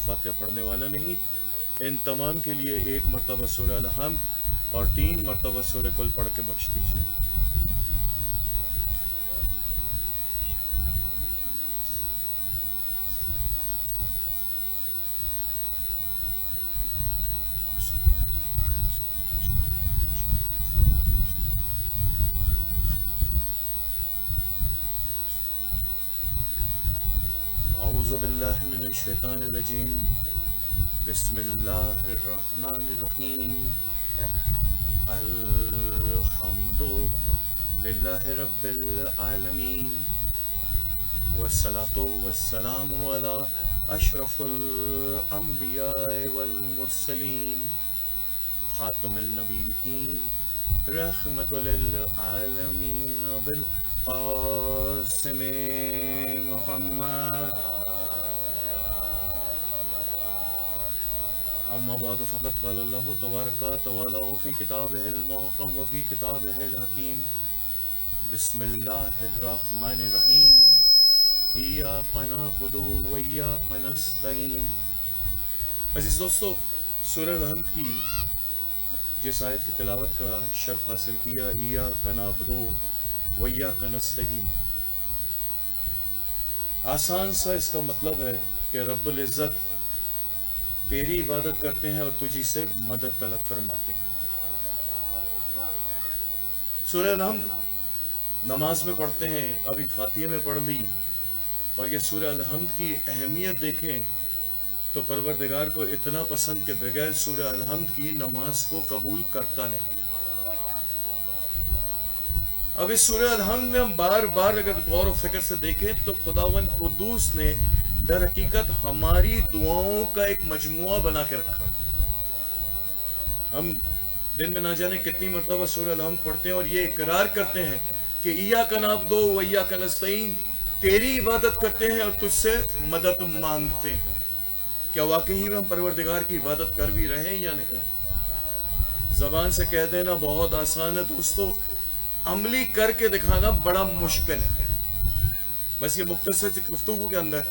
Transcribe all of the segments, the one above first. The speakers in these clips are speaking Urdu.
فاتحہ پڑھنے والا نہیں، ان تمام کے لیے 1 مرتبہ سورہ الحمد اور 3 مرتبہ سورہ کل پڑھ کے بخش دیجیے۔ اعوذ باللہ من الشیطان الرجیم، بسم اللہ الرحمن الرحیم، الحمد للہ رب العالمین، والصلاة والسلام علی اشرف الانبیاء والمرسلین، خاتم النبیین، رحمت للعالمین، بالقاسم محمد۔ اما بعد فقد قال اللہ تبارک وتعالی فی کتابہ المحکم وفی کتابہ الحکیم، بسم اللہ الرحمن الرحیم، ایاک نعبد و ایاک نستعین۔ عزیز دوستو، سورہ الحمد کی جس آیت کی تلاوت کا شرف حاصل کیا، ایاک نعبد و ایاک نستعین، آسان سا اس کا مطلب ہے کہ رب العزت تیری عبادت کرتے ہیں اور تجھی سے مدد طلب فرماتے ہیں۔ سورہ الحمد نماز میں پڑھتے ہیں، ابھی فاتحہ میں پڑھ لی، اور یہ سورہ الحمد کی اہمیت دیکھیں تو پروردگار کو اتنا پسند کہ بغیر سورہ الحمد کی نماز کو قبول کرتا نہیں۔ اب اس سورہ الحمد میں ہم بار بار اگر غور و فکر سے دیکھیں تو خداوند قدوس نے در حقیقت ہماری دعاؤں کا ایک مجموعہ بنا کے رکھا۔ ہم دن میں نہ جانے کتنی مرتبہ سورہ الحمد پڑھتے ہیں اور یہ اقرار کرتے ہیں کہ ایاک نعبد و ایاک نستعین، تیری عبادت کرتے ہیں اور تجھ سے مدد مانگتے ہیں۔ کیا واقعی میں ہم پروردگار کی عبادت کر بھی رہے ہیں یا نہیں؟ زبان سے کہہ دینا بہت آسان ہے دوستو، عملی کر کے دکھانا بڑا مشکل ہے۔ بس یہ مختصر سی گفتگو کے اندر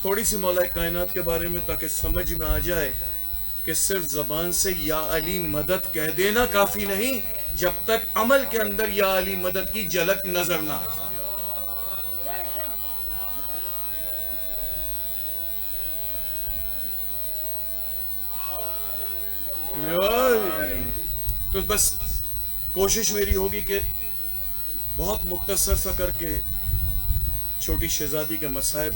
تھوڑی سی مولا کائنات کے بارے میں، تاکہ سمجھ میں آ جائے کہ صرف زبان سے یا علی مدد کہہ دینا کافی نہیں، جب تک عمل کے اندر یا علی مدد کی جھلک نظر نہ آ جائے۔ تو بس کوشش میری ہوگی کہ بہت مختصر سا کر کے چھوٹی شہزادی کے مصائب،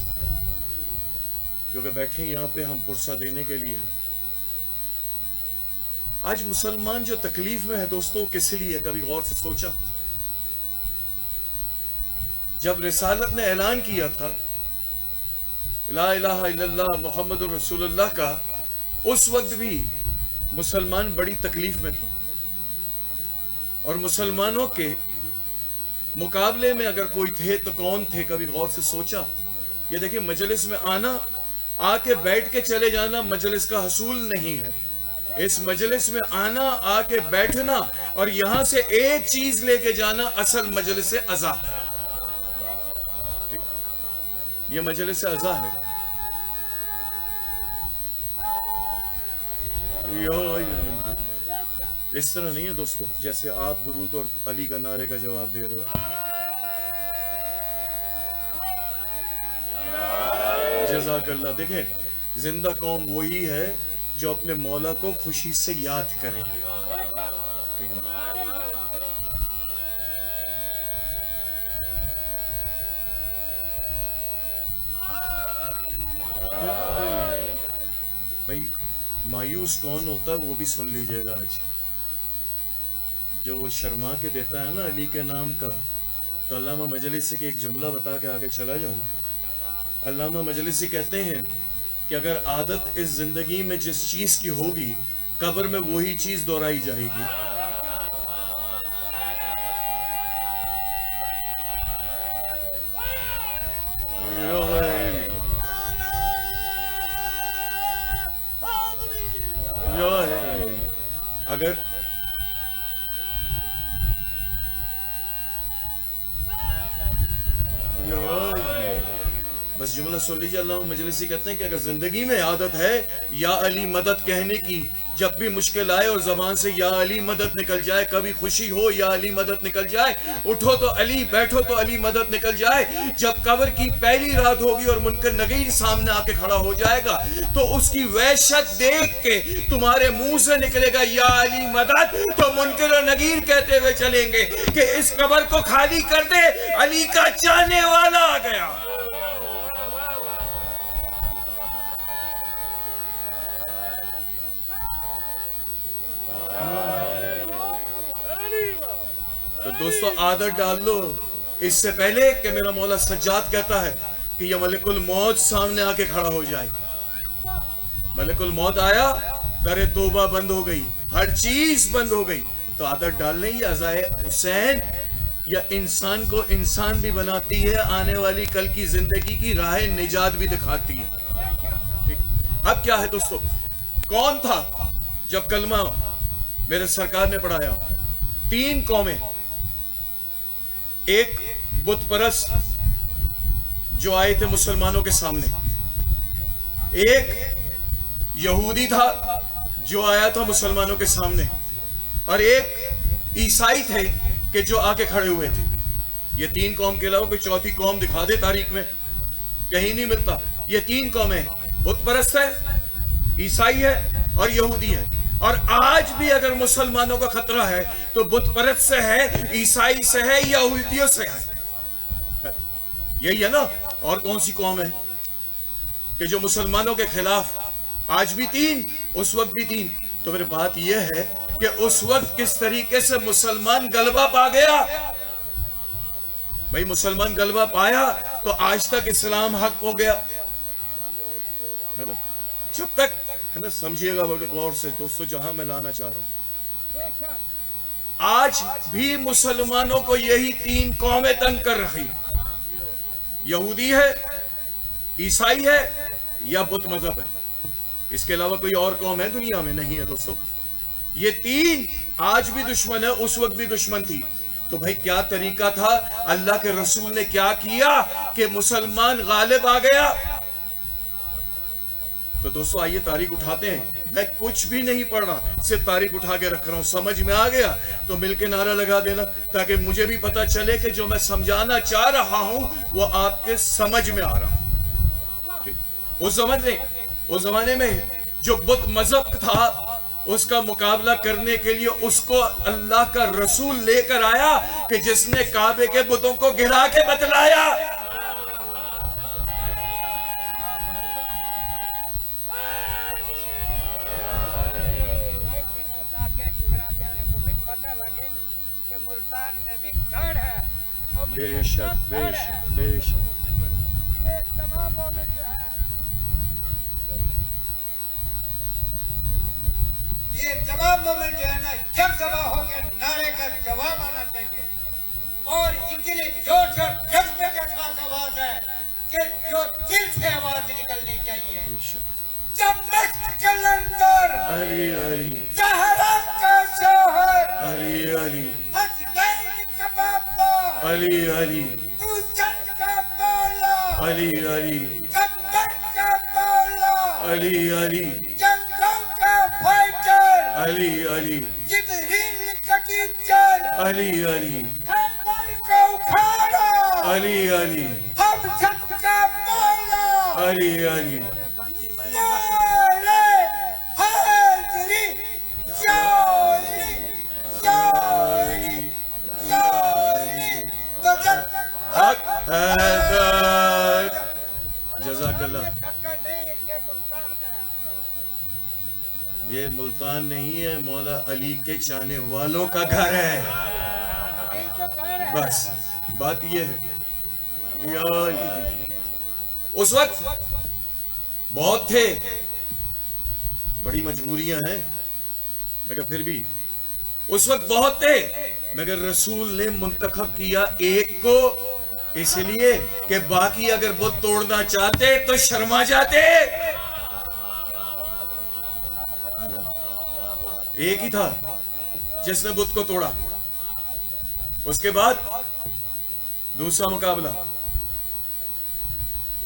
کیونکہ بیٹھے یہاں پہ ہم پرسہ دینے کے لیے۔ آج مسلمان جو تکلیف میں ہے دوستو، کس لیے؟ کبھی غور سے سوچا؟ جب رسالت نے اعلان کیا تھا لا الہ الا اللہ محمد رسول اللہ کا، اس وقت بھی مسلمان بڑی تکلیف میں تھا، اور مسلمانوں کے مقابلے میں اگر کوئی تھے تو کون تھے؟ کبھی غور سے سوچا؟ یہ دیکھیں، مجلس میں آنا، آ کے بیٹھ کے چلے جانا مجلس کا حصول نہیں ہے۔ اس مجلس میں آنا، آ کے بیٹھنا اور یہاں سے ایک چیز لے کے جانا اصل مجلس عزا ہے۔ یہ مجلس عزا ہے۔ اس طرح نہیں ہے دوستو جیسے آپ درود اور علی کا نعرے کا جواب دے رہے ہو۔ جزاک اللہ۔ دیکھیں، زندہ قوم وہی ہے جو اپنے مولا کو خوشی سے یاد کرے۔ ٹھیک ہے؟ بھائی مایوس کون ہوتا ہے وہ بھی سن لیجئے گا آج۔ جو وہ شرما کے دیتا ہے نا علی کے نام کا، تو علامہ مجلسی کے ایک جملہ بتا کے آگے چلا جاؤں۔ علامہ مجلسی کہتے ہیں کہ اگر عادت اس زندگی میں جس چیز کی ہوگی، قبر میں وہی چیز دہرائی جائے گی۔ اگر بس جملہ سن لیجیے، علامہ مجلسی کہتے ہیں کہ اگر زندگی میں عادت ہے یا علی مدد کہنے کی، جب بھی مشکل آئے اور زبان سے یا علی مدد نکل جائے، کبھی خوشی ہو یا علی مدد نکل جائے، اٹھو تو علی، بیٹھو تو علی مدد نکل جائے، جب قبر کی پہلی رات ہوگی اور منکر نکیر سامنے آ کے کھڑا ہو جائے گا تو اس کی وحشت دیکھ کے تمہارے منہ سے نکلے گا یا علی مدد، تو منکر و نکیر کہتے ہوئے چلیں گے کہ اس قبر کو خالی کر دے، علی کا چاہنے والا آ گیا۔ تو دوستو عادت ڈال لو اس سے پہلے کہ میرا مولا سجاد کہتا ہے کہ یہ ملک الموت سامنے آ کے کھڑا ہو جائے۔ ملک الموت آیا، در توبہ بند ہو گئی، ہر چیز بند ہو گئی، تو عادت ڈال لیں۔ یہ عزائے حسین یا انسان کو انسان بھی بناتی ہے، آنے والی کل کی زندگی کی راہ نجات بھی دکھاتی ہے۔ اب کیا ہے دوستو، کون تھا جب کلمہ میرے سرکار نے پڑھایا؟ 3 قومیں، ایک بت پرست جو آئے تھے مسلمانوں کے سامنے، ایک یہودی تھا جو آیا تھا مسلمانوں کے سامنے، اور ایک عیسائی تھے کہ جو آ کے کھڑے ہوئے تھے۔ یہ 3 قوم کے علاوہ کوئی چوتھی قوم دکھا دے تاریخ میں، کہیں نہیں ملتا۔ یہ 3 قومیں، بت پرست ہے، عیسائی ہے اور یہودی ہے۔ اور آج بھی اگر مسلمانوں کا خطرہ ہے تو بت پرست سے ہے، عیسائی سے ہے، یہودیوں سے ہے۔ یہی ہے نا؟ اور کون سی قوم ہے کہ جو مسلمانوں کے خلاف؟ آج بھی 3، اس وقت بھی 3۔ تو میری بات یہ ہے کہ اس وقت کس طریقے سے مسلمان غلبہ پا گیا۔ بھئی مسلمان غلبہ پایا تو آج تک اسلام حق ہو گیا۔ جب تک سمجھیے گا غور سے دوستو، جہاں میں لانا چاہ رہا ہوں، آج بھی مسلمانوں کو یہی 3 قومیں تنگ کر رہی، یہودی ہے، عیسائی ہے یا بت مذہب ہے۔ اس کے علاوہ کوئی اور قوم ہے دنیا میں؟ نہیں ہے دوستو۔ یہ 3 آج بھی دشمن ہے، اس وقت بھی دشمن تھی۔ تو بھائی کیا طریقہ تھا؟ اللہ کے رسول نے کیا کیا کہ مسلمان غالب آ گیا؟ تو دوستو آئیے تاریخ اٹھاتے ہیں۔ میں کچھ بھی نہیں پڑھ رہا، صرف تاریخ اٹھا کے رکھ رہا ہوں۔ سمجھ میں آ گیا تو مل کے نعرہ لگا دینا، تاکہ مجھے بھی پتا چلے کہ جو میں سمجھانا چاہ رہا ہوں وہ آپ کے سمجھ میں آ رہا۔ اس زمانے میں جو بت مذہب تھا، اس کا مقابلہ کرنے کے لیے اس کو اللہ کا رسول لے کر آیا کہ جس نے کعبے کے بتوں کو گرا کے بتلایا۔ بے شک بے شک بے شک۔ یہ تمام مومن جو ہے نا، جب ذبح ہو کے نعرے کا جواب آنا چاہیے، اور اتنے جوش اور جذبے کے ساتھ آواز ہے کہ جو دل سے آواز نکلنی چاہیے۔ دمشق کے اندر علی علی، زہرا کا شوہر علی علی، حسنین کا باپا علی علی، حسن کا مولا علی علی، کمبر کا مولا علی علی، جنگوں کا فائٹر علی علی، جبریل کا ٹیچر علی علی، خیبر کو اکھاڑا علی علی، ہم سب کا مولا علی علی۔ نعرہ حیدری، شاعری شاعری شاعری مدد حق حیدر، جزاک اللہ۔ یہ ملتان نہیں ہے، مولا علی کے چاہنے والوں کا گھر ہے۔ بس بات یہ ہے۔ یا علی، اس وقت بہت تھے، بڑی مجبوریاں ہیں، مگر پھر بھی اس وقت بہت تھے، مگر رسول نے منتخب کیا ایک کو، اس لیے کہ باقی اگر بت توڑنا چاہتے تو شرما جاتے۔ ایک ہی تھا جس نے بت کو توڑا۔ اس کے بعد دوسرا مقابلہ،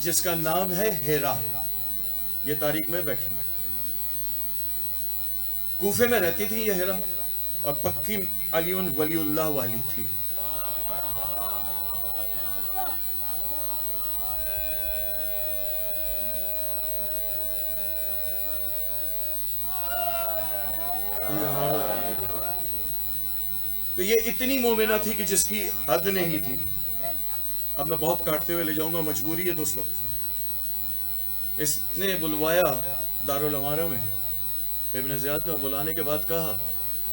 جس کا نام ہے ہیرا. یہ تاریخ میں بیٹھی کوفے میں رہتی تھی یہ ہیرا, اور پکی علی ولی اللہ والی تھی. تو یہ اتنی مومنہ تھی کہ جس کی حد نہیں تھی. اب میں بہت کاٹتے ہوئے لے جاؤں گا, مجبوری ہے دوستو. اس نے بلوایا دارالعمارہ میں, ابن زیاد نے بلانے کے بعد کہا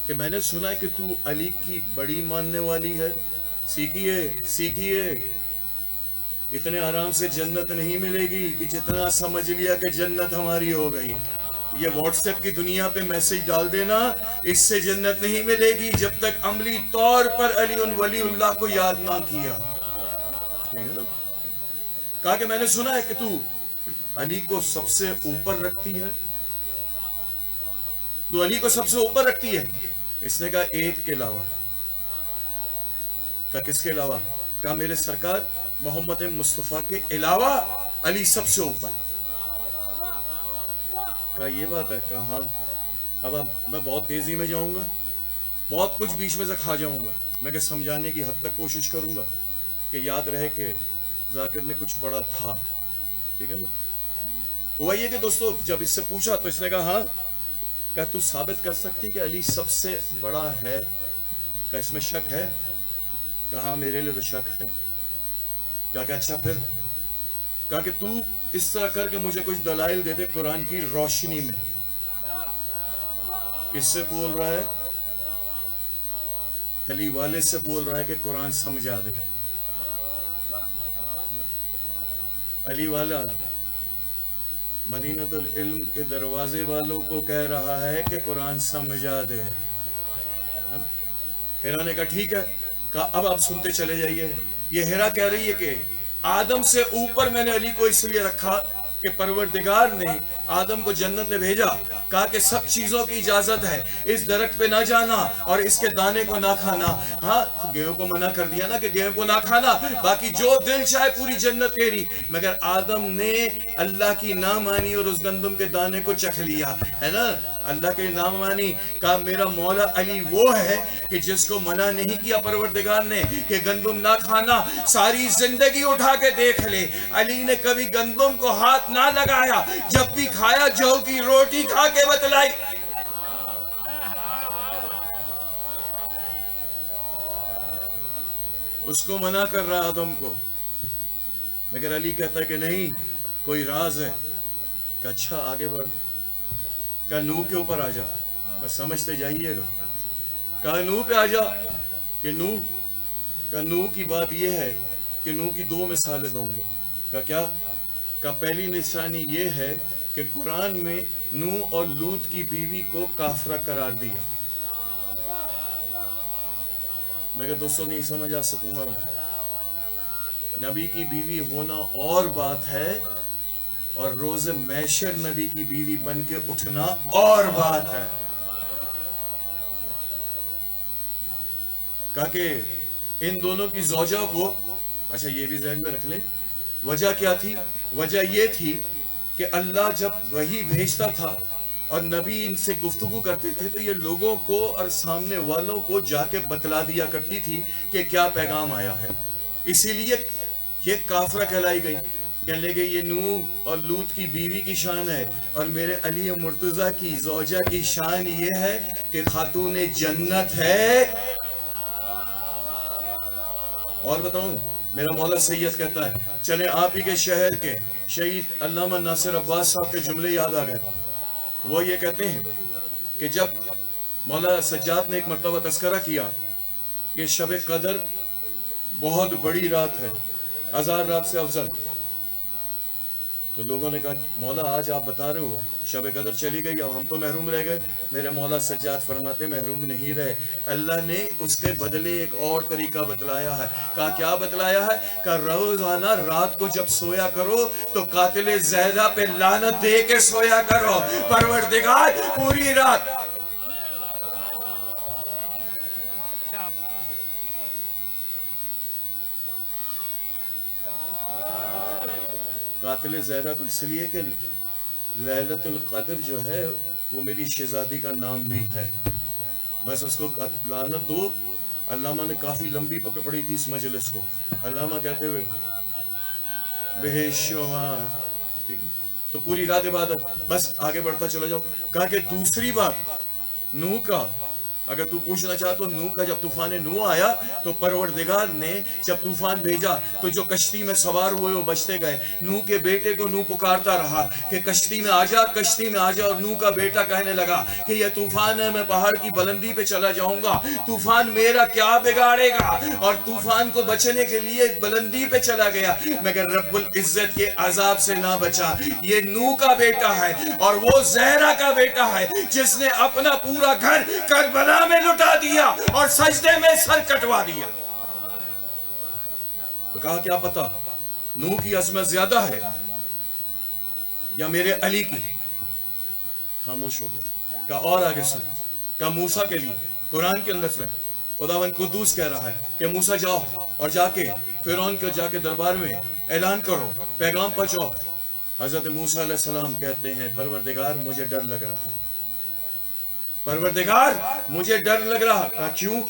کہ میں نے سنا ہے کہ تو علی کی بڑی ماننے والی ہے, سیکھیے. اتنے آرام سے جنت نہیں ملے گی کہ جتنا سمجھ لیا کہ جنت ہماری ہو گئی. یہ واٹس ایپ کی دنیا پہ میسج ڈال دینا, اس سے جنت نہیں ملے گی جب تک عملی طور پر علی ولی اللہ کو یاد نہ کیا. کہا کہ میں نے سنا ہے کہ تو علی کو سب سے اوپر رکھتی ہے, تو علی کو سب سے اوپر رکھتی ہے. اس نے کہا ایک کے علاوہ. کہا کس کے علاوہ؟ کہا میرے سرکار محمد مصطفیٰ کے علاوہ علی سب سے اوپر. کہا یہ بات ہے؟ کہا ہاں. اب میں بہت تیزی میں جاؤں گا, بہت کچھ بیچ میں سے کھا جاؤں گا. میں کہ سمجھانے کی حد تک کوشش کروں گا کہ یاد رہے کہ ذاکر نے کچھ پڑھا تھا. ٹھیک ہے نا. ہوا یہ کہ دوستو جب اس سے پوچھا تو اس نے کہا ہاں. کہا تو ثابت کر سکتی کہ علی سب سے بڑا ہے؟ کہا اس میں شک ہے؟ کہا میرے لیے تو شک ہے. کہا کہ اچھا پھر؟ کہا کہ تو اس طرح کر کے مجھے کچھ دلائل دے دے قرآن کی روشنی میں. کس سے بول رہا ہے؟ علی والے سے بول رہا ہے کہ قرآن سمجھا دے. علی والا مدینۃ العلم کے دروازے والوں کو کہہ رہا ہے کہ قرآن سمجھا دے. ہیرا نے کہا ٹھیک ہے. کہا اب آپ سنتے چلے جائیے. یہ ہیرا کہہ رہی ہے کہ آدم سے اوپر میں نے علی کو اس لیے رکھا کہ پروردگار نے آدم کو جنت میں بھیجا, کہا کہ سب چیزوں کی اجازت ہے, اس درخت پہ نہ جانا اور اس کے دانے کو نہ کھانا. ہاں گیہوں کو منع کر دیا نا کہ گیہوں کو نہ کھانا, باقی جو دل چاہے پوری جنت تیری. مگر آدم نے اللہ کی نہ مانی اور اس گندم کے دانے کو چکھ لیا ہے نا, اللہ کے نہ مانی. کہا میرا مولا علی وہ ہے کہ جس کو منع نہیں کیا پروردگار نے کہ گندم نہ کھانا. ساری زندگی اٹھا کے دیکھ لے, علی نے کبھی گندم کو ہاتھ نہ لگایا, جب بھی کھایا جو کی روٹی کھا کے بتلائی. اس کو منع کر رہا آدم کو, مگر علی کہتا ہے کہ نہیں کوئی راز ہے. کہ اچھا آگے بڑھ. کہا نوح کے اوپر آ جا, بس سمجھتے جائیے گا. کہا نوح پہ آ جا. کہ نوح؟ کہا نوح کی بات یہ ہے کہ نوح کی 2 مثالیں دوں گا. کہا کیا؟ کہا پہلی نشانی یہ ہے کہ قرآن میں نوح اور لوط کی بیوی کو کافرہ قرار دیا. میں کہ دوستوں نہیں سمجھ آ سکوں گا. نبی کی بیوی ہونا اور بات ہے, اور روز محشر نبی کی بیوی بن کے اٹھنا اور بات ہے. کہا کہ ان دونوں کی زوجہ کو, اچھا یہ بھی ذہن میں رکھ لیں, وجہ کیا تھی؟ وجہ یہ تھی کہ اللہ جب وحی بھیجتا تھا اور نبی ان سے گفتگو کرتے تھے تو یہ لوگوں کو اور سامنے والوں کو جا کے بتلا دیا کرتی تھی کہ کیا پیغام آیا ہے. اسی لیے یہ کافرہ کہلائی گئی. کہنے لگے یہ نوح اور لوط کی بیوی کی شان ہے, اور میرے علی مرتضیٰ کی زوجہ کی شان یہ ہے کہ خاتون جنت ہے. اور بتاؤں, میرا مولا سید کہتا ہے چلے آپ ہی کے شہر کے شہید علامہ ناصر عباس صاحب کے جملے یاد آ گئے. وہ یہ کہتے ہیں کہ جب مولا سجاد نے ایک مرتبہ تذکرہ کیا کہ شب قدر بہت بڑی رات ہے, 1000 رات سے افضل, تو لوگوں نے کہا مولا آج آپ بتا رہے ہو شب قدر چلی گئی, اب ہم تو محروم رہ گئے. میرے مولا سجاد فرماتے محروم نہیں رہے, اللہ نے اس کے بدلے ایک اور طریقہ بتلایا ہے. کہا کیا بتلایا ہے؟ کہا روزانہ رات کو جب سویا کرو تو قاتل زیدہ پہ لعنت دے کے سویا کرو. پروردگار پوری رات قاتل زہرا کو اس لیے کہ لیلۃ القدر جو ہے وہ میری شہزادی کا نام بھی ہے، بس اس کو لعنت دو۔ علامہ نے کافی لمبی پڑھی تھی اس مجلس کو، علامہ کہتے ہوئے بے شمار، تو پوری رات عبادت، بس آگے بڑھتا چلا جاؤ۔ کہا کہ دوسری بات نوح کا، اگر تو پوچھنا چاہ تو نوح کا جب طوفان نوح آیا تو پروردگار نے جب طوفان بھیجا تو جو کشتی میں سوار ہوئے وہ بچتے گئے۔ نوح کے بیٹے کو نوح پکارتا رہا کہ کشتی میں آ جا، کشتی میں آ جا، اور نوح کا بیٹا کہنے لگا کہ یہ طوفان ہے، میں پہاڑ کی بلندی پہ چلا جاؤں گا، طوفان میرا کیا بگاڑے گا، اور طوفان کو بچنے کے لیے بلندی پہ چلا گیا مگر رب العزت کے عذاب سے نہ بچا۔ یہ نوح کا بیٹا ہے اور وہ زہرا کا بیٹا ہے جس نے اپنا پورا گھر کربلا میں لٹا دیا اور سجدے میں سر کٹوا دیا۔ تو کہا کیا پتا نوح کی عظمت زیادہ ہے یا میرے علی کی؟ خاموش ہو گیا۔ کہا اور آگے سن، کہا موسیٰ کے لیے قرآن کے اندر سے خداوند قدوس کہہ رہا ہے کہ موسیٰ جاؤ اور جا کے فرعون کے جا کے دربار میں اعلان کرو، پیغام پہنچاؤ۔ حضرت موسیٰ علیہ السلام کہتے ہیں پروردگار مجھے ڈر لگ رہا، پروردگار مجھے ڈر لگ رہا۔ کہا کیوں؟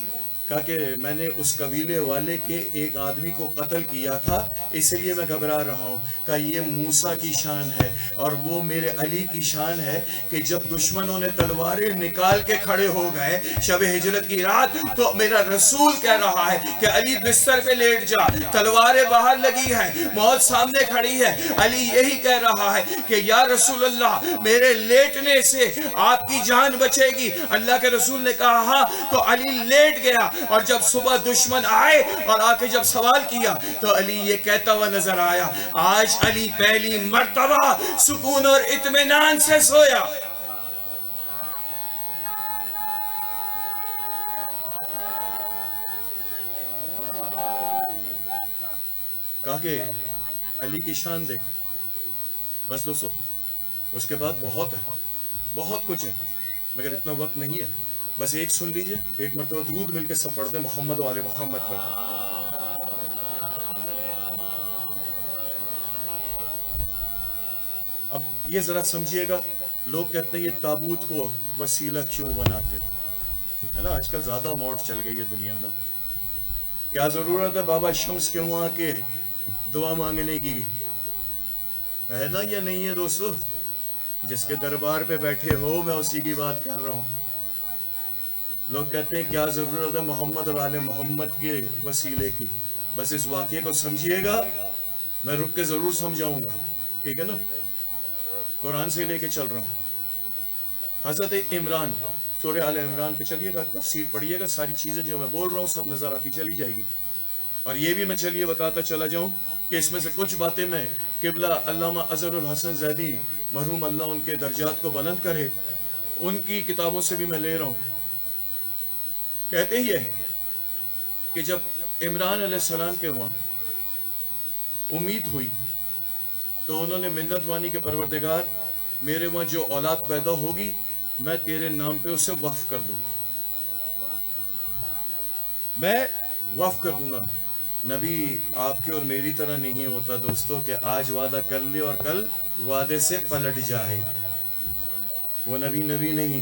کہا کہ میں نے اس قبیلے والے کے ایک آدمی کو قتل کیا تھا، اس لیے میں گھبرا رہا ہوں۔ کہا یہ موسیٰ کی شان ہے اور وہ میرے علی کی شان ہے کہ جب دشمنوں نے تلواریں نکال کے کھڑے ہو گئے شب ہجرت کی رات تو میرا رسول کہہ رہا ہے کہ علی بستر پہ لیٹ جا، تلواریں باہر لگی ہیں، موت سامنے کھڑی ہے۔ علی یہی کہہ رہا ہے کہ یا رسول اللہ میرے لیٹنے سے آپ کی جان بچے گی۔ اللہ کے رسول نے کہا ہاں، تو علی لیٹ گیا، اور جب صبح دشمن آئے اور آ کے جب سوال کیا تو علی یہ کہتا ہوا نظر آیا، آج علی پہلی مرتبہ سکون اور اطمینان سے سویا۔ کہا کہ علی کی شان دیکھ۔ بس دوستو اس کے بعد بہت ہے، بہت کچھ ہے مگر اتنا وقت نہیں ہے، بس ایک سن لیجئے، ایک مرتبہ درود مل کے سب پڑھ دیں محمد و آل محمد پر۔ اب یہ ذرا سمجھیے گا، لوگ کہتے ہیں یہ تابوت کو وسیلہ کیوں بناتے ہے نا، آج کل زیادہ موڈ چل گئی ہے دنیا نا، کیا ضرورت ہے بابا شمس کے وہاں کے دعا مانگنے کی، ہے نا یا نہیں ہے دوستو؟ جس کے دربار پہ بیٹھے ہو میں اسی کی بات کر رہا ہوں۔ لوگ کہتے ہیں کیا ضرورت ہے محمد اور آل محمد کے وسیلے کی، بس اس واقعے کو سمجھیے گا، میں رک کے ضرور سمجھاؤں گا، ٹھیک ہے نا؟ قرآن سے لے کے چل رہا ہوں۔ حضرت عمران، سورہ آل عمران پہ چلیے گا، تفسیر پڑھیے گا، ساری چیزیں جو میں بول رہا ہوں سب نظر آتی چلی جائے گی۔ اور یہ بھی میں چلیے بتاتا چلا جاؤں کہ اس میں سے کچھ باتیں میں قبلہ علامہ اظہر الحسن زیدی مرحوم اللہ ان کے درجات کو بلند کرے، ان کی کتابوں سے بھی میں لے رہا ہوں۔ کہتے ہی ہے کہ جب عمران علیہ السلام کے وہاں امید ہوئی تو انہوں نے منت مانی کہ پروردگار میرے وہاں جو اولاد پیدا ہوگی میں تیرے نام پہ اسے وقف کر دوں گا، میں وقف کر دوں گا۔ نبی آپ کے اور میری طرح نہیں ہوتا دوستو کہ آج وعدہ کر لے اور کل وعدے سے پلٹ جائے، وہ نبی نہیں۔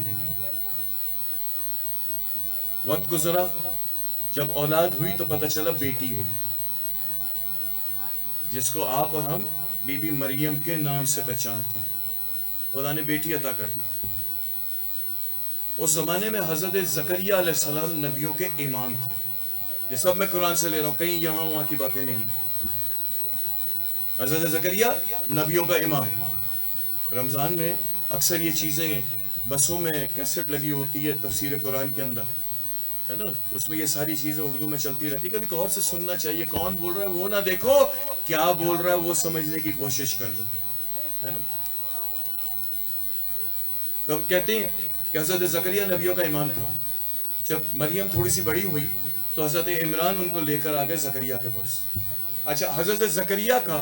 وقت گزرا، جب اولاد ہوئی تو پتہ چلا بیٹی ہوئی، جس کو آپ اور ہم بی بی مریم کے نام سے پہچانتے ہیں، خدا نے بیٹی عطا کر دی۔ اس زمانے میں حضرت زکریا علیہ السلام نبیوں کے امام تھے، یہ سب میں قرآن سے لے رہا ہوں، کہیں یہاں وہاں کی باتیں نہیں۔ حضرت زکریا نبیوں کا امام۔ رمضان میں اکثر یہ چیزیں بسوں میں کیسٹ لگی ہوتی ہے تفسیر قرآن کے اندر، ہے نا، اس میں یہ ساری چیزیں اردو میں چلتی رہتی، کبھی غور سے سننا چاہیے، کون بول رہا ہے وہ نہ دیکھو، کیا بول رہا ہے وہ سمجھنے کی کوشش کر لو، ہے نا۔ تب کہتے ہیں کہ حضرت زکریا نبیوں کا امام تھا۔ جب مریم تھوڑی سی بڑی ہوئی تو حضرت عمران ان کو لے کر آ گئے زکریا کے پاس۔ اچھا، حضرت زکریا کا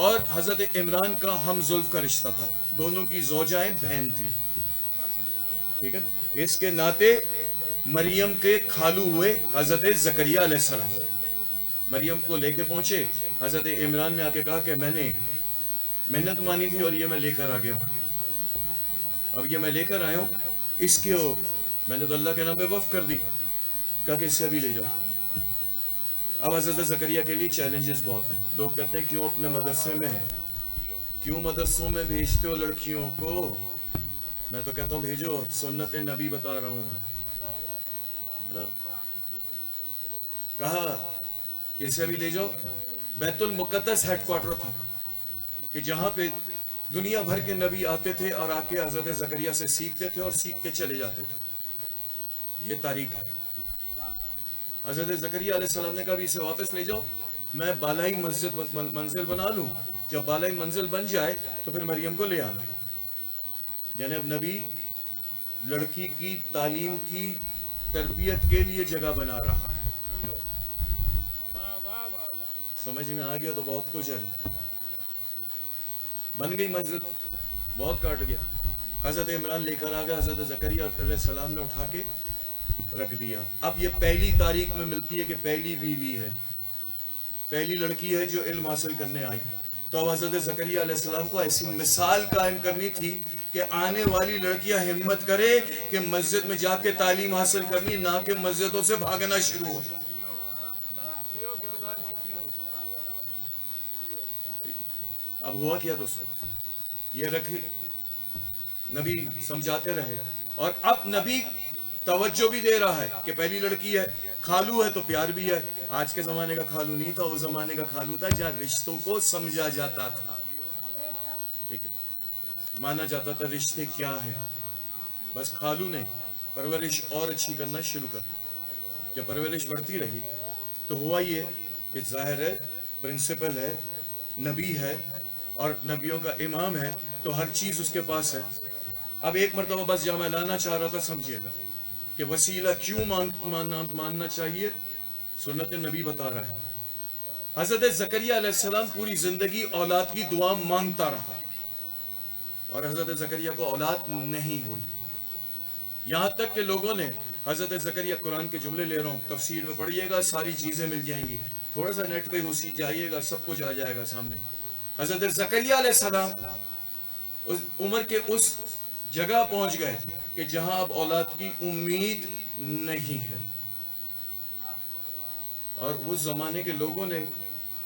اور حضرت عمران کا ہم زلف کا رشتہ تھا، دونوں کی زوجائیں بہن تھیں، ٹھیک ہے۔ اس کے ناطے مریم کے خالو ہوئے حضرت زکریا علیہ السلام۔ مریم کو لے کے پہنچے، حضرت عمران نے آ کے کہا کہ میں نے منت مانی تھی اور یہ میں لے کر آ گیا ہوں. اب یہ میں لے کر آیا ہوں, اس کی میں نے تو اللہ کے نام پہ وقف کر دی, کہا کہ اس سے بھی لے جاؤ. اب حضرت زکریا کے لیے چیلنجز بہت ہیں. لوگ کہتے ہیں کیوں اپنے مدرسے میں ہیں, کیوں مدرسوں میں بھیجتے ہو لڑکیوں کو؟ میں تو کہتا ہوں بھیجو, سنت نبی بتا رہا ہوں. کہا کہ اسے بھی لے جاؤ. بیت المقدس ہیڈ کوارٹر تھا کہ جہاں پہ دنیا بھر کے نبی آتے تھے اور آ کے حضرت زکریا سے سیکھتے تھے اور سیکھ کے چلے جاتے تھے. یہ تاریخ ہے. حضرت زکریا علیہ السلام نے کہا بھی اسے واپس لے جاؤ, میں بالائی منزل بنا لوں, جب بالائی منزل بن جائے تو پھر مریم کو لے آنا. یعنی اب نبی لڑکی کی تعلیم کی تربیت کے لیے جگہ بنا رہا ہے. سمجھ میں آ گیا تو بہت کچھ ہے. بن گئی مسجد, بہت کاٹ گیا. حضرت عمران لے کر آ گیا, حضرت زکریا علیہ السلام نے اٹھا کے رکھ دیا. اب یہ پہلی تاریخ میں ملتی ہے کہ پہلی بیوی ہے, پہلی لڑکی ہے جو علم حاصل کرنے آئی. تو اب حضرت زکریا علیہ السلام کو ایسی مثال قائم کرنی تھی کہ آنے والی لڑکیاں ہمت کرے کہ مسجد میں جا کے تعلیم حاصل کرنی, نہ کہ مسجدوں سے بھاگنا شروع ہو جائے. اب ہوا کیا دوستو, یہ رکھی نبی سمجھاتے رہے, اور اب نبی توجہ بھی دے رہا ہے کہ پہلی لڑکی ہے, خالو ہے تو پیار بھی ہے. آج کے زمانے کا خالو نہیں تھا, اس زمانے کا خالو تھا جہاں رشتوں کو سمجھا جاتا تھا. ٹھیک ہے, مانا جاتا تھا رشتے کیا ہیں. بس خالو نے پرورش اور اچھی کرنا شروع کر دی. جب پرورش بڑھتی رہی تو ہوا یہ کہ ظاہر ہے پرنسپل ہے, نبی ہے اور نبیوں کا امام ہے, تو ہر چیز اس کے پاس ہے. اب ایک مرتبہ بس جہاں میں لانا چاہ رہا تھا سمجھیے گا کہ وسیلہ کیوں ماننا چاہیے, سنت نبی بتا رہا ہے. حضرت زکریا علیہ السلام پوری زندگی اولاد کی دعا مانگتا رہا, اور حضرت زکریا کو اولاد نہیں ہوئی. یہاں تک کہ لوگوں نے حضرت زکریا, قرآن کے جملے لے رہا ہوں, تفسیر میں پڑھیے گا, ساری چیزیں مل جائیں گی, تھوڑا سا نیٹ پہ گھسی جائیے گا, سب کچھ آ جائے گا سامنے. حضرت زکریا علیہ السلام اس عمر کے اس جگہ پہنچ گئے کہ جہاں اب اولاد کی امید نہیں ہے, اور اس زمانے کے لوگوں نے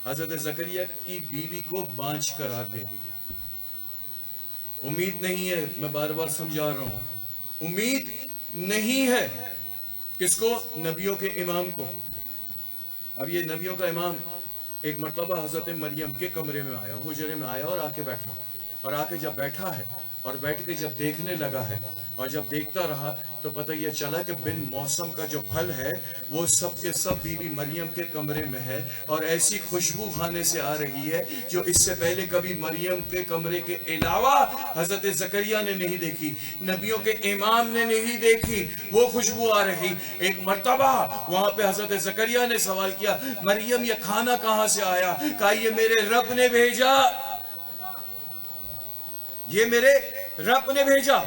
حضرت زکریا کی بیوی کو بانجھ قرار دے دیا. امید نہیں ہے, میں بار بار سمجھا رہا ہوں, امید نہیں ہے. کس کو؟ نبیوں کے امام کو. اب یہ نبیوں کا امام ایک مرتبہ حضرت مریم کے کمرے میں آیا, حجرے میں آیا اور آ کے بیٹھا, اور آ کے جب بیٹھا ہے اور بیٹھ کے جب دیکھنے لگا ہے اور جب دیکھتا رہا تو پتہ یہ چلا کہ بن موسم کا جو پھل ہے وہ سب کے سب بی بی مریم کے کمرے میں ہے, اور ایسی خوشبو خانے سے آ رہی ہے جو اس سے پہلے کبھی مریم کے کمرے کے علاوہ حضرت زکریا نے نہیں دیکھی, نبیوں کے امام نے نہیں دیکھی. وہ خوشبو آ رہی. ایک مرتبہ وہاں پہ حضرت زکریا نے سوال کیا, مریم یہ کھانا کہاں سے آیا؟ کہا یہ میرے رب نے بھیجا, یہ میرے رب نے بھیجا.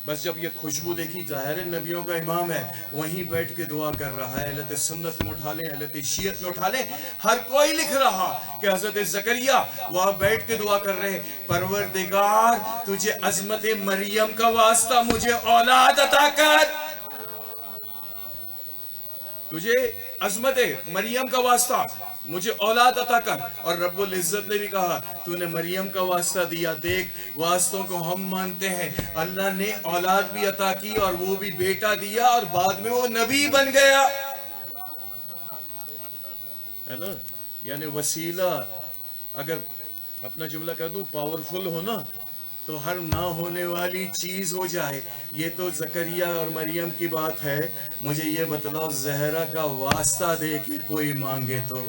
بس جب یہ خوشبو دیکھی, ظاہر ہے نبیوں کا امام ہے, وہیں بیٹھ کے دعا کر رہا ہے. اہلِ سنت میں اٹھا لیں, اہلِ شیعت میں اٹھا لیں, ہر کوئی لکھ رہا کہ حضرت زکریا وہاں بیٹھ کے دعا کر رہے, پروردگار تجھے عظمت مریم کا واسطہ مجھے اولاد عطا کر, تجھے عظمت مریم کا واسطہ مجھے اولاد عطا کر. اور رب العزت نے بھی کہا تو نے مریم کا واسطہ دیا, دیکھ واسطوں کو ہم مانتے ہیں. اللہ نے اولاد بھی عطا کی اور وہ بھی بیٹا دیا, اور بعد میں وہ نبی بن گیا, ہے نا. یعنی وسیلہ اگر اپنا جملہ کہہ دوں پاورفل ہو نا تو ہر نہ ہونے والی چیز ہو جائے. یہ تو زکریا اور مریم کی بات ہے, مجھے یہ بتلاؤ زہرا کا واسطہ دے کے کوئی مانگے تو,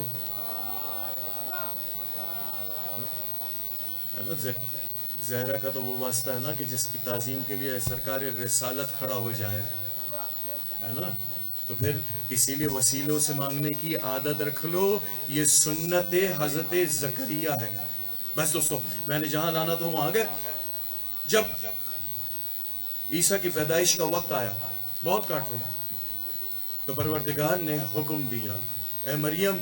زہرا کا تو وہ واسطہ ہے نا کہ جس کی تعظیم کے لیے سرکار رسالت کھڑا ہو جائے, ہے نا. تو پھر اسی لیے وسیلوں سے مانگنے کی عادت رکھ لو, یہ سنت حضرت زکریا ہے. بس دوستو میں نے جہاں لانا تھا وہاں گئے. جب عیسیٰ کی پیدائش کا وقت آیا, بہت کاٹ رہے, تو پروردگار نے حکم دیا, اے مریم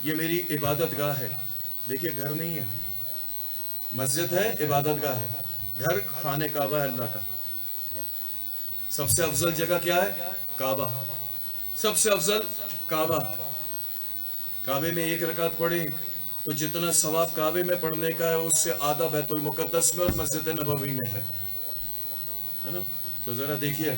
یہ میری عبادت گاہ ہے, دیکھیے گھر نہیں ہے، مسجد ہے، عبادت گاہ ہے، گھر خانہ کعبہ ہے اللہ کا. سب سے افضل جگہ کیا ہے؟ کعبہ. سب سے افضل کعبہ. کعبے میں ایک رکعت پڑھیں تو جتنا ثواب کعبے میں پڑھنے کا ہے اس سے آدھا بیت المقدس میں اور مسجد نبوی میں ہے نا. تو ذرا دیکھیے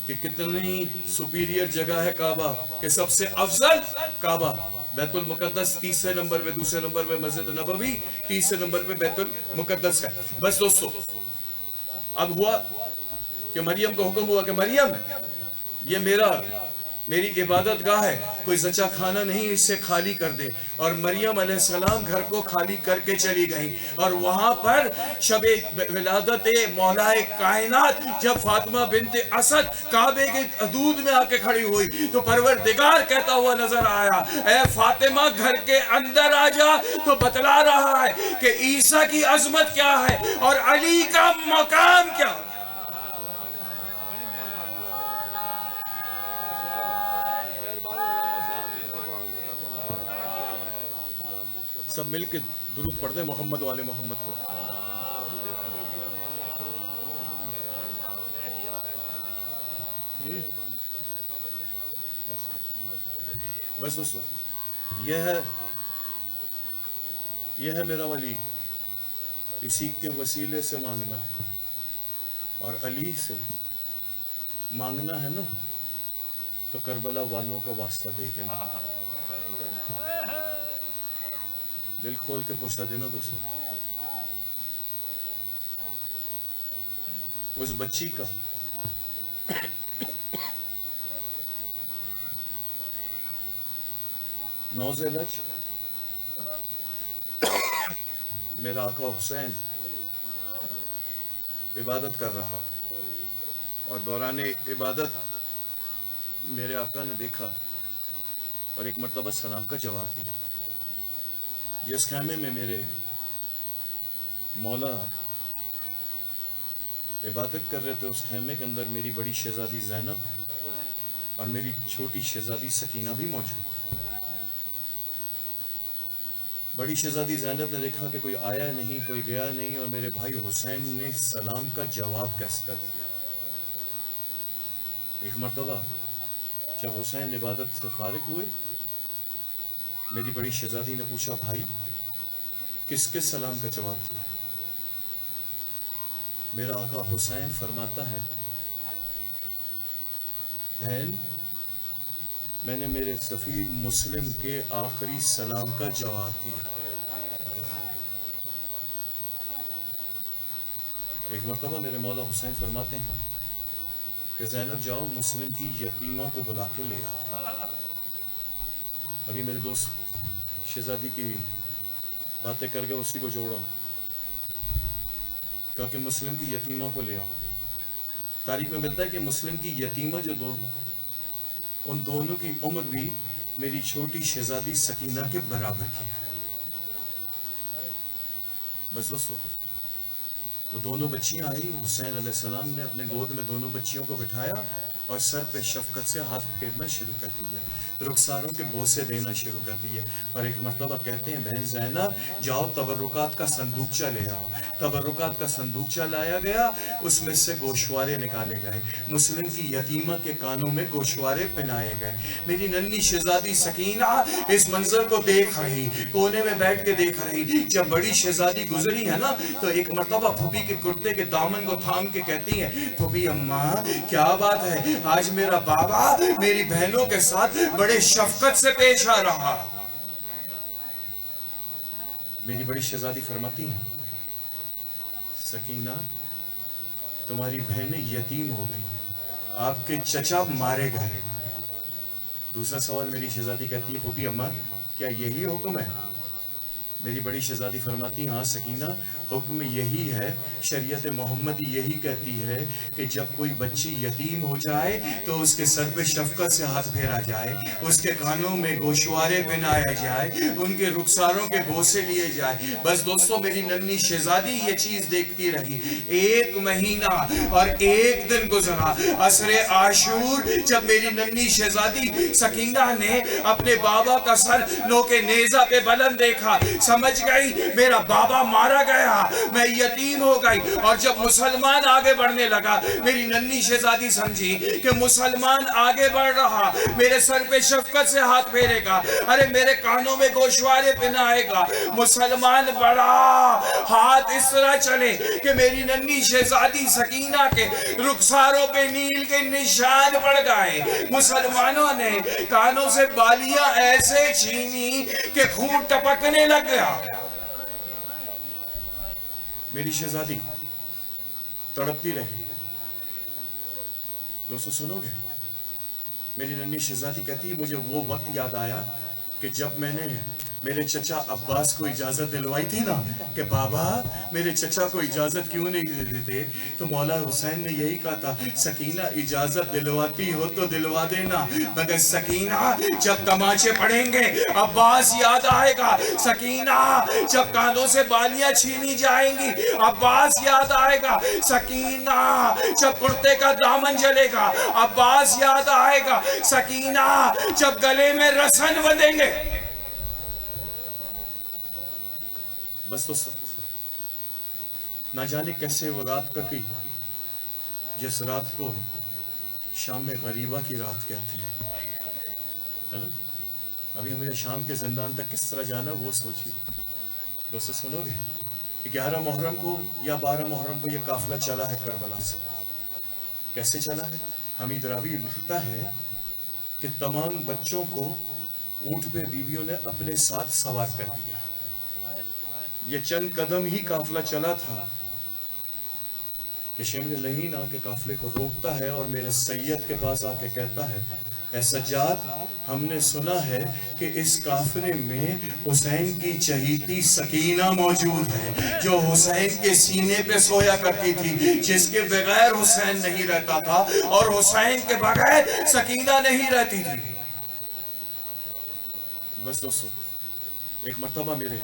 کہ کتنی سپیریئر جگہ ہے کعبہ، کہ سب سے افضل کعبہ. بیت المقدس تیسرے نمبر پہ، دوسرے نمبر پہ مسجد نبوی، تیسرے نمبر پہ بیت المقدس ہے. بس دوستو، اب ہوا کہ مریم کو حکم ہوا کہ مریم یہ میری عبادت گاہ ہے، کوئی زچا کھانا نہیں، اسے خالی کر دے. اور مریم علیہ السلام گھر کو خالی کر کے چلی گئیں. اور وہاں پر شب ولادت مولا کائنات جب فاطمہ بنت اسد کعبے کے حدود میں آ کے کھڑی ہوئی تو پروردگار کہتا ہوا نظر آیا، اے فاطمہ گھر کے اندر آ جا. تو بتلا رہا ہے کہ عیسیٰ کی عظمت کیا ہے اور علی کا مقام کیا. سب مل کے درود پڑھتے ہیں محمد والے محمد کو. بس دوستو، یہ ہے میرا ولی. اسی کے وسیلے سے مانگنا ہے اور علی سے مانگنا ہے نا تو کربلا والوں کا واسطہ دے کے مانگنا. دل کھول کے پوچھتا دینا دوستو. اس بچی کا نوزلج میرا آقا حسین عبادت کر رہا اور دوران عبادت میرے آقا نے دیکھا اور ایک مرتبہ سلام کا جواب دیا. جس خیمے میں میرے مولا عبادت کر رہے تھے اس خیمے کے اندر میری بڑی شہزادی زینب اور میری چھوٹی شہزادی سکینہ بھی موجود تھی. بڑی شہزادی زینب نے دیکھا کہ کوئی آیا نہیں، کوئی گیا نہیں، اور میرے بھائی حسین نے سلام کا جواب کیسا دیا. ایک مرتبہ جب حسین عبادت سے فارغ ہوئے میری بڑی شہزادی نے پوچھا، بھائی کس کے سلام کا جواب دیا؟ میرا آقا حسین فرماتا ہے، بہن میں نے میرے سفیر مسلم کے آخری سلام کا جواب دیا. ایک مرتبہ میرے مولا حسین فرماتے ہیں کہ زینب جاؤ مسلم کی یتیموں کو بلا کے لے آؤ. ابھی میرے دوست شہزادی کی باتیں کر کے اسی کو جوڑا، کہا کہ مسلم کی یتیموں کو لے آؤ. تاریخ میں ملتا ہے کہ مسلم کی یتیمہ جو دو، ان دونوں کی عمر بھی میری چھوٹی شہزادی سکینہ کے برابر کی ہے. بس دوستو، وہ دونوں بچیاں آئی، حسین علیہ السلام نے اپنے گود میں دونوں بچیوں کو بٹھایا اور سر پہ شفقت سے ہاتھ پھیرنا شروع کر دیا، رخساروں کے بوسے دینا شروع کر دیے. اور ایک مرتبہ کہتے ہیں، بہن زینب جاؤ تبرکات کا صندوقچہ لے آؤ. تبرکات کا صندوقچہ لایا گیا، اس میں سے گوشوارے نکالے گئے، مسلم کی یتیمہ کے کانوں میں گوشوارے پہنائے گئے. میری ننھی شہزادی سکینہ اس منظر کو دیکھ رہی، کونے میں بیٹھ کے دیکھ رہی. جب بڑی شہزادی گزری ہے نا تو ایک مرتبہ پھوپھی کے کرتے کے دامن کو تھام کے کہتی ہیں، پھوپھی اماں کیا بات ہے، آج میرا بابا میری بہنوں کے ساتھ بڑے شفقت سے پیش آ رہا. میری بڑی شہزادی فرماتی ہیں، سکینہ تمہاری بہنیں یتیم ہو گئی، آپ کے چچا مارے گئے. دوسرا سوال میری شہزادی کہتی ہے، پھوپھی اماں کیا یہی حکم ہے؟ میری بڑی شہزادی فرماتی، ہاں سکینہ حکم یہی ہے، شریعت محمدی یہی کہتی ہے کہ جب کوئی بچی یتیم ہو جائے تو اس کے سر پہ شفقت سے ہاتھ پھیرا جائے، اس کے کانوں میں گوشوارے پہنایا جائے، ان کے رخساروں کے بوسے لیے جائے۔ بس دوستو میری ننھی شہزادی یہ چیز دیکھتی رہی۔ 1 مہینہ اور 1 دن گزرا، عصر عاشور، جب میری ننھی شہزادی سکینہ نے اپنے بابا کا سر نوکے نیزہ پہ بلند دیکھا، سمجھ گئی میرا بابا مارا گیا، میں یتیم ہو گئی۔ اور جب مسلمان آگے بڑھنے لگا، میری ننھی شہزادی سمجھی کہ مسلمان آگے بڑھ رہا، میرے سر پہ شفقت سے ہاتھ پھیرے گا، ارے میرے کانوں میں گوشوارے پہنائے گا۔ مسلمان بڑھا، ہاتھ اس طرح چلے کہ میری ننھی شہزادی سکینہ کے رخساروں پہ نیل کے نشان پڑ گئے۔ مسلمانوں نے کانوں سے بالیاں ایسے چھینی کہ خون ٹپکنے لگ گیا۔ میری شہزادی تڑپتی رہی۔ دوستو سنو گے، میری ننھی شہزادی کہتی ہے مجھے وہ وقت یاد آیا کہ جب میں نے میرے چچا عباس کو اجازت دلوائی تھی نا کہ بابا میرے چچا کو اجازت کیوں نہیں دیتے، تو مولا حسین نے یہی کہا تھا سکینہ اجازت دلواتی ہو تو دلوا دینا، مگر سکینہ جب تماچے پڑیں گے عباس یاد آئے گا، سکینہ جب کانوں سے بالیاں چھینی جائیں گی عباس یاد آئے گا، سکینہ جب کرتے کا دامن جلے گا عباس یاد آئے گا، سکینہ جب گلے میں رسن بندھیں گے۔ بس دوستو نہ جانے کیسے وہ رات کٹی جس رات کو شام میں غریبہ کی رات کہتے ہیں۔ ابھی ہمیں شام کے زندان تک کس طرح جانا وہ سوچیے۔ دوستو سنو گے 11 محرم کو یا 12 محرم کو یہ قافلہ چلا ہے کربلا سے۔ کیسے چلا ہے؟ حمید راوی لکھتا ہے کہ تمام بچوں کو اونٹ پہ بیویوں نے اپنے ساتھ سوار کر دیا۔ یہ چند قدم ہی قافلہ چلا تھا کہ شمر لعین آ کے قافلے کو روکتا ہے اور میرے سید کے پاس آ کے کہتا ہے اے سجاد ہم نے سنا ہے کہ اس قافلے میں حسین کی چہیتی سکینہ موجود ہے، جو حسین کے سینے پہ سویا کرتی تھی، جس کے بغیر حسین نہیں رہتا تھا اور حسین کے بغیر سکینہ نہیں رہتی تھی۔ بس دوستو ایک مرتبہ میرے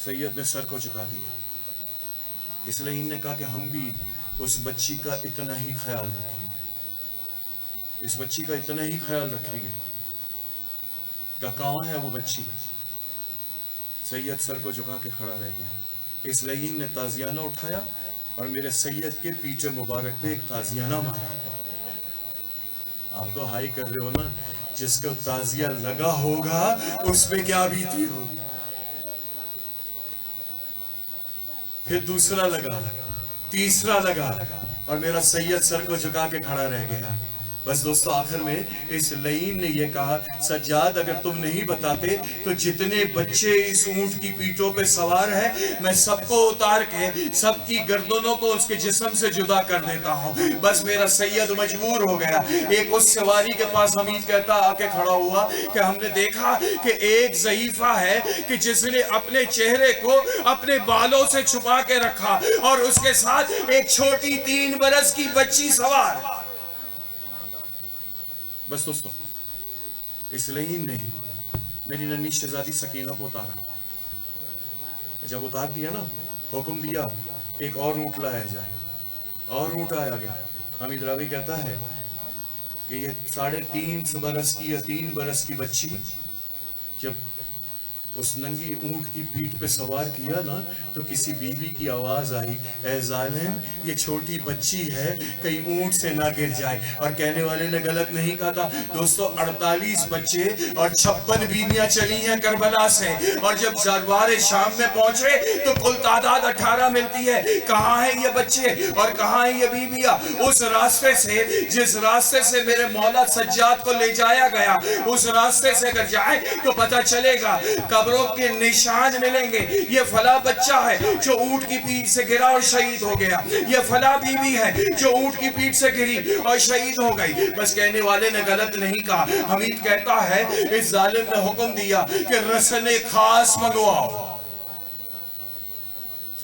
سید نے سر کو جھکا دیا، اس لیے انہوں نے کہا کہ ہم بھی اس بچی کا اتنا ہی خیال رکھیں گے، اس بچی کا اتنا ہی خیال رکھیں گے کہ کہاں ہے وہ بچی۔ سید سر کو جھکا کے کھڑا رہ گیا، اس لیے نے تازیانہ اٹھایا اور میرے سید کے پیٹھ مبارک پہ ایک تازیانہ مارا۔ آپ تو ہائی کر رہے ہو نا، جس کو تازیہ لگا ہوگا اس پہ کیا بیتی ہوگی۔ پھر دوسرا لگا، تیسرا لگا اور میرا سید سر کو جھکا کے کھڑا رہ گیا۔ بس دوستو آخر میں اس لعین نے یہ کہا سجاد اگر تم نہیں بتاتے تو جتنے بچے اس اونٹ کی پیٹوں پہ سوار ہیں میں سب کو اتار کے سب کی گردنوں کو اس کے جسم سے جدا کر دیتا ہوں۔ بس میرا سید مجبور ہو گیا۔ ایک اس سواری کے پاس حمید کہتا آ کے کھڑا ہوا کہ ہم نے دیکھا کہ ایک ضعیفہ ہے کہ جس نے اپنے چہرے کو اپنے بالوں سے چھپا کے رکھا اور اس کے ساتھ ایک چھوٹی 3 برس کی بچی سوار۔ بس دوستو اس لعین نے میری ننھی شہزادی سکینہ کو اتارا۔ جب اتار دیا نا حکم دیا ایک اور اونٹ لایا جائے، اور اونٹ آیا گیا۔ حمید راوی کہتا ہے کہ یہ 3.5 برس کی یا 3 برس کی بچی جب اس ننگی اونٹ کی پیٹھ پہ سوار کیا نا تو کسی بیوی کی آواز آئی اے ظالم یہ چھوٹی بچی ہے کہیں اونٹ سے نہ گر جائے، اور کہنے والے نے غلط نہیں کہا تھا۔ دوستو 48 بچے اور 56 بیویاں چلی ہیں کربلا سے، اور جب دربار شام میں پہنچے تو کل تعداد 18 ملتی ہے۔ کہاں ہیں یہ بچے اور کہاں ہیں یہ بیویاں؟ اس راستے سے جس راستے سے میرے مولا سجاد کو لے جایا گیا اس راستے سے اگر جائیں تو پتہ چلے گا قبروں کے نشان ملیں گے۔ یہ فلاں بچہ ہے جو اونٹ کی پیٹھ سے گرا اور شہید ہو گیا، یہ فلاں بیوی ہے جو اونٹ کی پیٹھ سے گری اور شہید ہو گئی۔ بس کہنے والے نے غلط نہیں کہا۔ حمید کہتا ہے اس ظالم نے حکم دیا کہ رسن خاص منگواؤ۔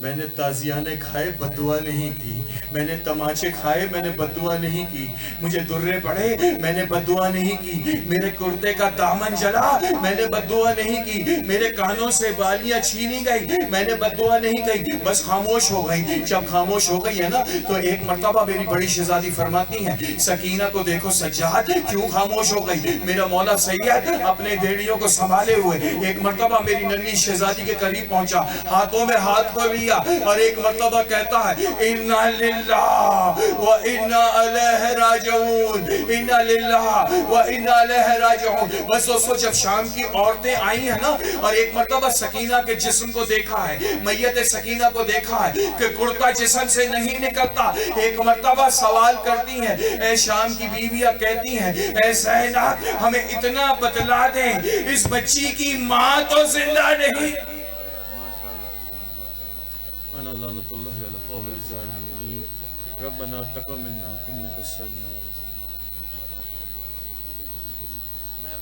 میں نے تازیانے کھائے بددعا نہیں کی، میں نے تماچے کھائے میں نے بددعا نہیں کی، مجھے درے پڑے میں نے بددعا نہیں کی، میرے کرتے کا دامن جلا میں نے بددعا نہیں کی، میرے کانوں سے بالیاں چھینی گئی میں نے بددعا نہیں کی، بس خاموش ہو گئی۔ جب خاموش ہو گئی ہے نا تو ایک مرتبہ میری بڑی شہزادی فرماتی ہیں سکینہ کو دیکھو سجاد کیوں خاموش ہو گئی؟ میرا مولا سید اپنے بیڑیوں کو سنبھالے ہوئے ایک مرتبہ میری ننھی شہزادی کے قریب پہنچا، ہاتھوں میں ہاتھ کو لیا اور ایک مرتبہ کہتا ہے اِنَّا لِلَّهِ وَإِنَّا إِلَيْهِ رَاجِعُونَ، اِنَّا لِلَّهِ وَإِنَّا إِلَيْهِ رَاجِعُونَ۔ بس دوستو جب شام کی عورتیں آئی ہیں نا اور ایک مرتبہ سکینہ کے جسم کو دیکھا ہے، میت سکینہ کو دیکھا ہے کہ کرتا جسم سے نہیں نکلتا، ایک مرتبہ سوال کرتی ہیں، اے شام کی بیویاں کہتی ہیں اے زینب ہمیں اتنا بتلا دیں اس بچی کی ماں تو زندہ نہیں۔ انا لعنت اللہ علی القوم الظالمین ربنا تقبل منا انک السمیع